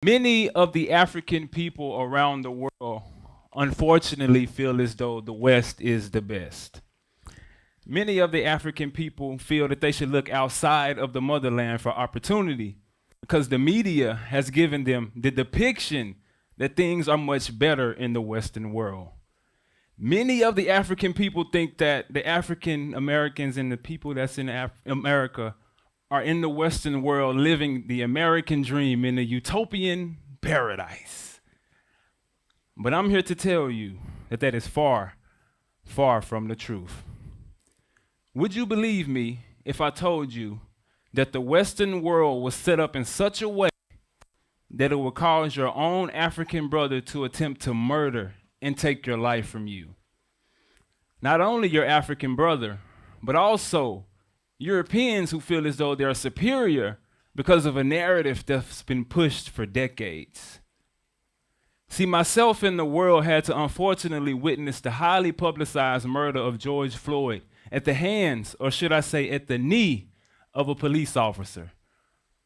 Many of the African people around the world unfortunately feel as though the West is the best. Many of the African people feel that they should look outside of the motherland for opportunity because the media has given them the depiction that things are much better in the Western world. Many of the African people think that the African Americans and the people that's in America are in the Western world living the American dream in a utopian paradise. But I'm here to tell you that that is far, far from the truth. Would you believe me if I told you that the Western world was set up in such a way that it would cause your own African brother to attempt to murder and take your life from you? Not only your African brother, but also Europeans who feel as though they're superior because of a narrative that's been pushed for decades. See, myself and the world had to unfortunately witness the highly publicized murder of George Floyd at the hands, or should I say, at the knee of a police officer.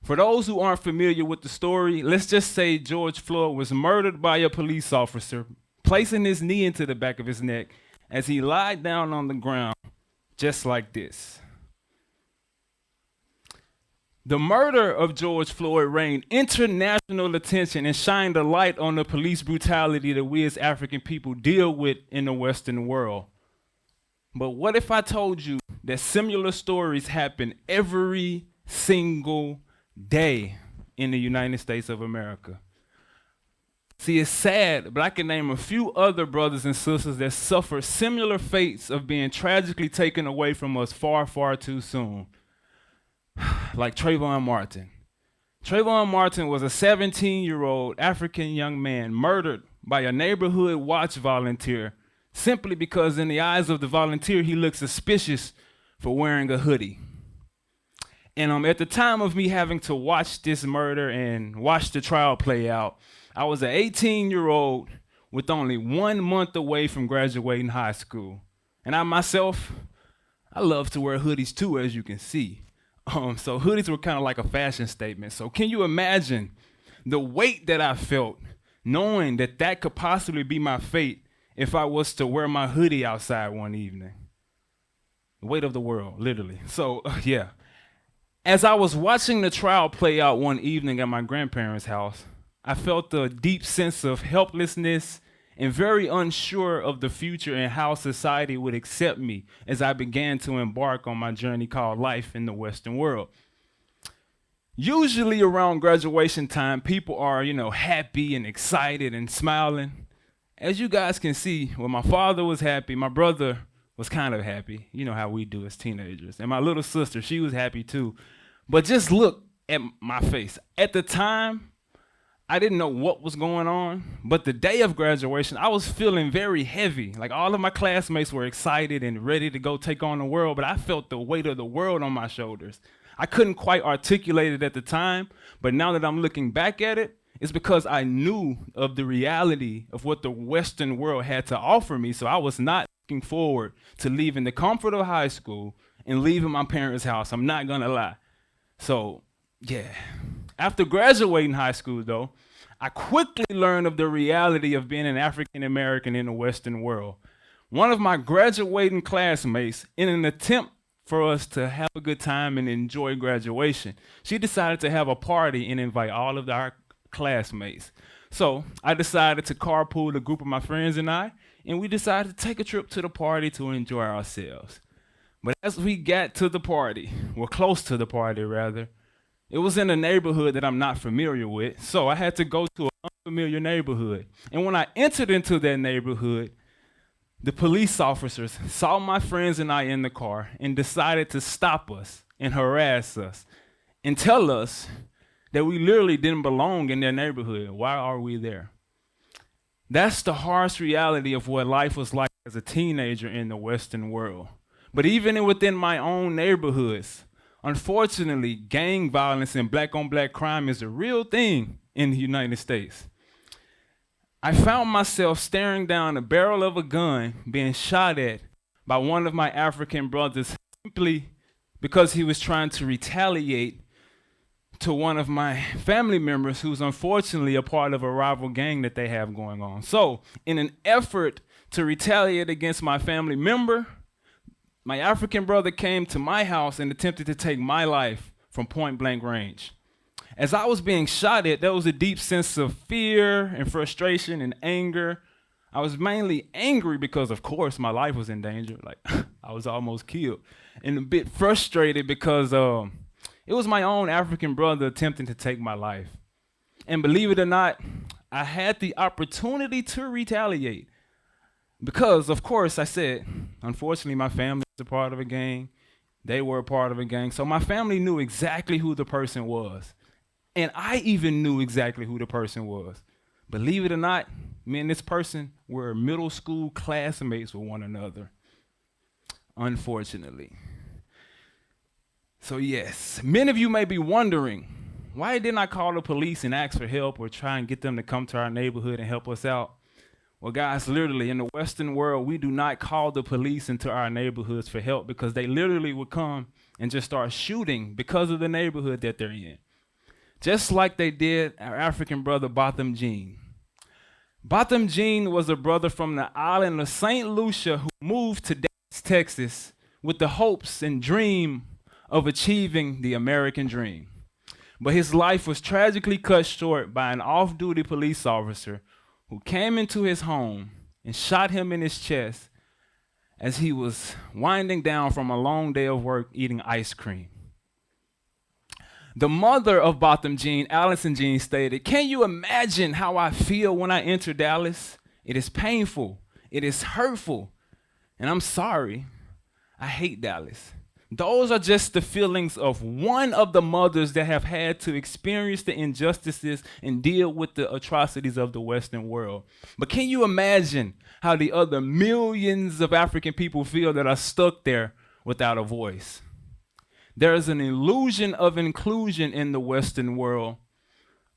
For those who aren't familiar with the story, let's just say George Floyd was murdered by a police officer, placing his knee into the back of his neck as he lied down on the ground, just like this. The murder of George Floyd reigned international attention and shined a light on the police brutality that we as African people deal with in the Western world. But what if I told you that similar stories happen every single day in the United States of America? See, it's sad, but I can name a few other brothers and sisters that suffer similar fates of being tragically taken away from us far, far too soon. Like Trayvon Martin. Trayvon Martin was a 17-year-old African young man murdered by a neighborhood watch volunteer simply because in the eyes of the volunteer, he looked suspicious for wearing a hoodie. And at the time of me having to watch this murder and watch the trial play out, I was an 18-year-old with only 1 month away from graduating high school. And I myself, I love to wear hoodies too, as you can see. So hoodies were kind of like a fashion statement. So can you imagine the weight that I felt knowing that that could possibly be my fate if I was to wear my hoodie outside one evening? The weight of the world, literally. So yeah. As I was watching the trial play out one evening at my grandparents' house, I felt a deep sense of helplessness and very unsure of the future and how society would accept me as I began to embark on my journey called life in the Western world. Usually around graduation time, people are, happy and excited and smiling. As you guys can see, well, my father was happy, my brother was kind of happy, you know how we do as teenagers, and my little sister, she was happy too. But just look at my face. At the time, I didn't know what was going on, but the day of graduation, I was feeling very heavy. Like all of my classmates were excited and ready to go take on the world, but I felt the weight of the world on my shoulders. I couldn't quite articulate it at the time, but now that I'm looking back at it, it's because I knew of the reality of what the Western world had to offer me, so I was not looking forward to leaving the comfort of high school and leaving my parents' house. I'm not gonna lie. So, yeah. After graduating high school, though, I quickly learned of the reality of being an African American in the Western world. One of my graduating classmates, in an attempt for us to have a good time and enjoy graduation, she decided to have a party and invite all of our classmates. So I decided to carpool a group of my friends and we decided to take a trip to the party to enjoy ourselves. But as we got to the party, well, close to the party rather, it was in a neighborhood that I'm not familiar with, so I had to go to an unfamiliar neighborhood. And when I entered into that neighborhood, the police officers saw my friends and I in the car and decided to stop us and harass us and tell us that we literally didn't belong in their neighborhood. Why are we there? That's the harsh reality of what life was like as a teenager in the Western world. But even within my own neighborhoods, unfortunately, gang violence and black-on-black crime is a real thing in the United States. I found myself staring down the barrel of a gun being shot at by one of my African brothers simply because he was trying to retaliate to one of my family members who's unfortunately a part of a rival gang that they have going on. So in an effort to retaliate against my family member, my African brother came to my house and attempted to take my life from point blank range. As I was being shot at, there was a deep sense of fear and frustration and anger. I was mainly angry because, of course, my life was in danger. Like, I was almost killed. And a bit frustrated because it was my own African brother attempting to take my life. And believe it or not, I had the opportunity to retaliate. Because, of course, I said, unfortunately, my family was a part of a gang. They were a part of a gang. So my family knew exactly who the person was. And I even knew exactly who the person was. Believe it or not, me and this person were middle school classmates with one another, unfortunately. So yes, many of you may be wondering, why didn't I call the police and ask for help or try and get them to come to our neighborhood and help us out? Well, guys, literally in the Western world, we do not call the police into our neighborhoods for help because they literally would come and just start shooting because of the neighborhood that they're in. Just like they did our African brother, Botham Jean. Botham Jean was a brother from the island of St. Lucia who moved to Dallas, Texas with the hopes and dream of achieving the American dream. But his life was tragically cut short by an off-duty police officer who came into his home and shot him in his chest as he was winding down from a long day of work eating ice cream. The mother of Botham Jean, Allison Jean, stated, "Can you imagine how I feel when I enter Dallas? It is painful, it is hurtful, and I'm sorry. I hate Dallas." Those are just the feelings of one of the mothers that have had to experience the injustices and deal with the atrocities of the Western world. But can you imagine how the other millions of African people feel that are stuck there without a voice? There is an illusion of inclusion in the Western world,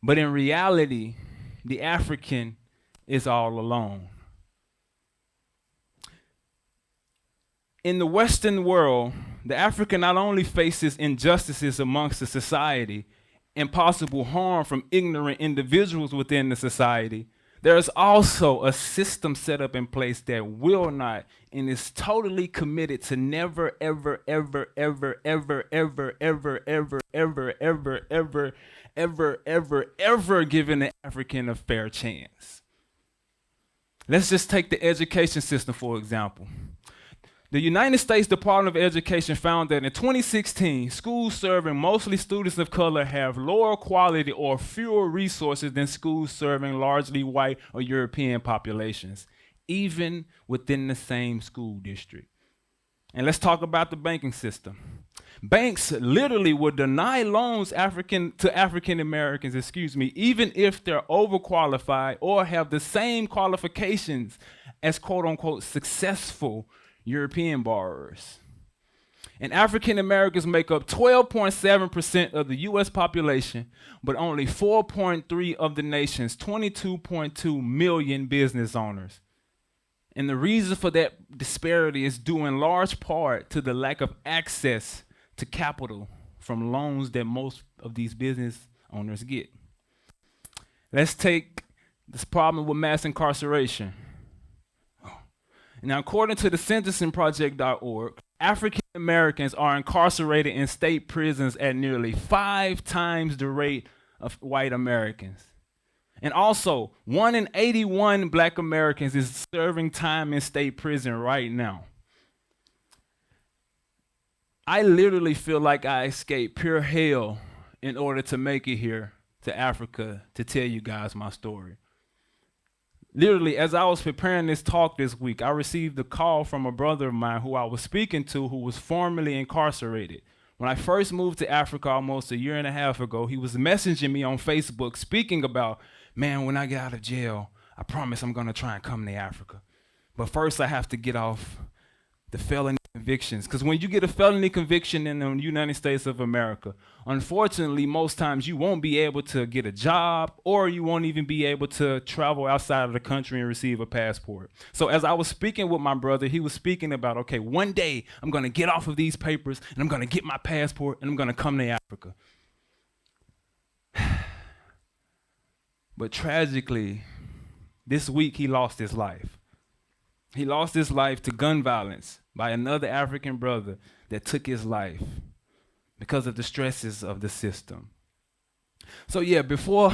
but in reality, the African is all alone. In the Western world, the African not only faces injustices amongst the society and possible harm from ignorant individuals within the society, there is also a system set up in place that will not and is totally committed to never, ever, ever, ever, ever, ever, ever, ever, ever, ever, ever, ever, ever, ever giving the African a fair chance. Let's just take the education system, for example. The United States Department of Education found that in 2016, schools serving mostly students of color have lower quality or fewer resources than schools serving largely white or European populations, even within the same school district. And let's talk about the banking system. Banks literally will deny loans to African Americans, even if they're overqualified or have the same qualifications as quote unquote successful European borrowers. And African Americans make up 12.7% of the US population, but only 4.3% of the nation's 22.2 million business owners. And the reason for that disparity is due in large part to the lack of access to capital from loans that most of these business owners get. Let's take this problem with mass incarceration. Now, according to the sentencingproject.org, African Americans are incarcerated in state prisons at nearly 5 times the rate of white Americans. And also, 1 in 81 Black Americans is serving time in state prison right now. I literally feel like I escaped pure hell in order to make it here to Africa to tell you guys my story. Literally, as I was preparing this talk this week, I received a call from a brother of mine who I was speaking to who was formerly incarcerated. When I first moved to Africa almost a year and a half ago, he was messaging me on Facebook speaking about, man, when I get out of jail, I promise I'm going to try and come to Africa. But first I have to get off the felony convictions. Because when you get a felony conviction in the United States of America, unfortunately, most times you won't be able to get a job or you won't even be able to travel outside of the country and receive a passport. So as I was speaking with my brother, he was speaking about, okay, one day I'm going to get off of these papers and I'm going to get my passport and I'm going to come to Africa. But tragically, this week he lost his life. He lost his life to gun violence by another African brother that took his life because of the stresses of the system. So yeah, before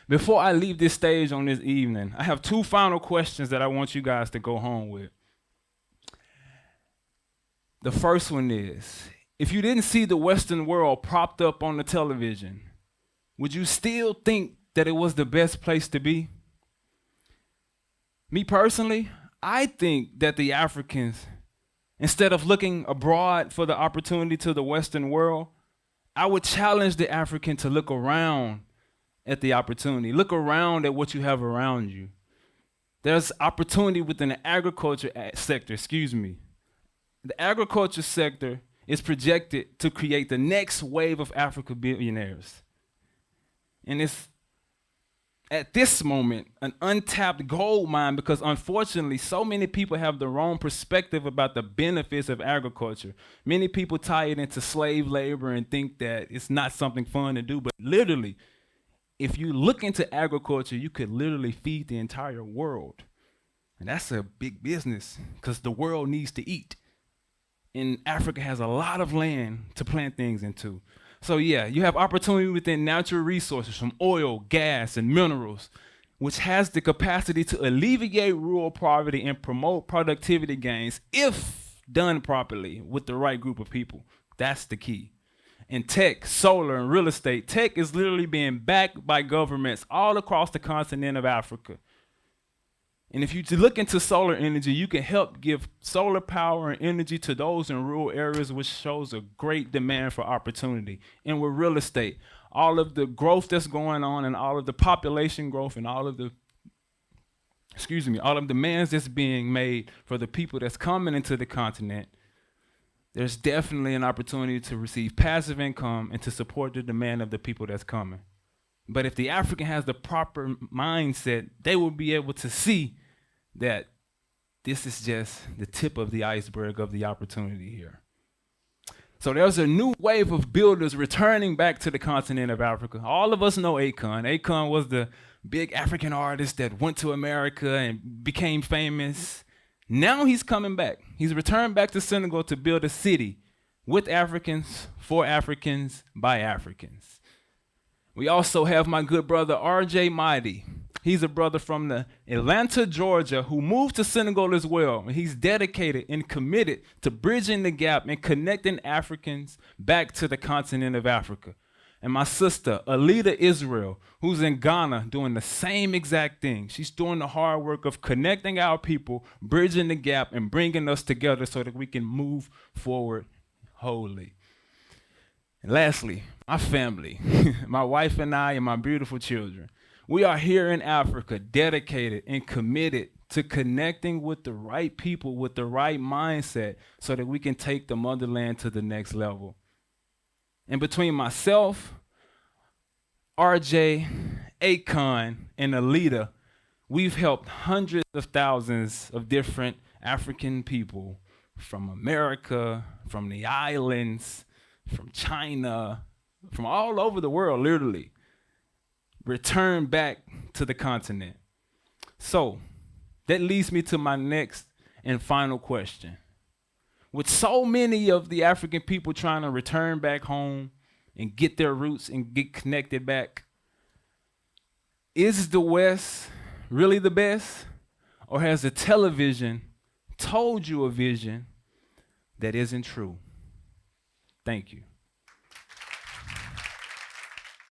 I leave this stage on this evening, I have two final questions that I want you guys to go home with. The first one is, if you didn't see the Western world propped up on the television, would you still think that it was the best place to be? Me personally, I think that the Africans, instead of looking abroad for the opportunity to the Western world, I would challenge the African to look around at the opportunity. Look around at what you have around you. There's opportunity within the agriculture sector, The agriculture sector is projected to create the next wave of African billionaires. And it's, at this moment, an untapped gold mine because unfortunately, so many people have the wrong perspective about the benefits of agriculture. Many people tie it into slave labor and think that it's not something fun to do, but literally, if you look into agriculture, you could literally feed the entire world. And that's a big business because the world needs to eat. And Africa has a lot of land to plant things into. So yeah, you have opportunity within natural resources from oil, gas, and minerals, which has the capacity to alleviate rural poverty and promote productivity gains if done properly with the right group of people. That's the key. In tech, solar, and real estate, tech is literally being backed by governments all across the continent of Africa. And if you look into solar energy, you can help give solar power and energy to those in rural areas, which shows a great demand for opportunity. And with real estate, all of the growth that's going on and all of the population growth and all of the demands that's being made for the people that's coming into the continent, there's definitely an opportunity to receive passive income and to support the demand of the people that's coming. But if the African has the proper mindset, they will be able to see that this is just the tip of the iceberg of the opportunity here. So there's a new wave of builders returning back to the continent of Africa. All of us know Akon. Akon was the big African artist that went to America and became famous. Now he's coming back. He's returned back to Senegal to build a city with Africans, for Africans, by Africans. We also have my good brother, RJ Mighty. He's a brother from the Atlanta, Georgia, who moved to Senegal as well. And he's dedicated and committed to bridging the gap and connecting Africans back to the continent of Africa. And my sister, Alida Israel, who's in Ghana doing the same exact thing. She's doing the hard work of connecting our people, bridging the gap, and bringing us together so that we can move forward wholly. And lastly, my family, my wife and I and my beautiful children. We are here in Africa, dedicated and committed to connecting with the right people, with the right mindset, so that we can take the motherland to the next level. And between myself, RJ, Akon, and Alida, we've helped hundreds of thousands of different African people from America, from the islands, from China, from all over the world, literally, return back to the continent. So that leads me to my next and final question. With so many of the African people trying to return back home and get their roots and get connected back, is the West really the best? Or has the television told you a vision that isn't true? Thank you.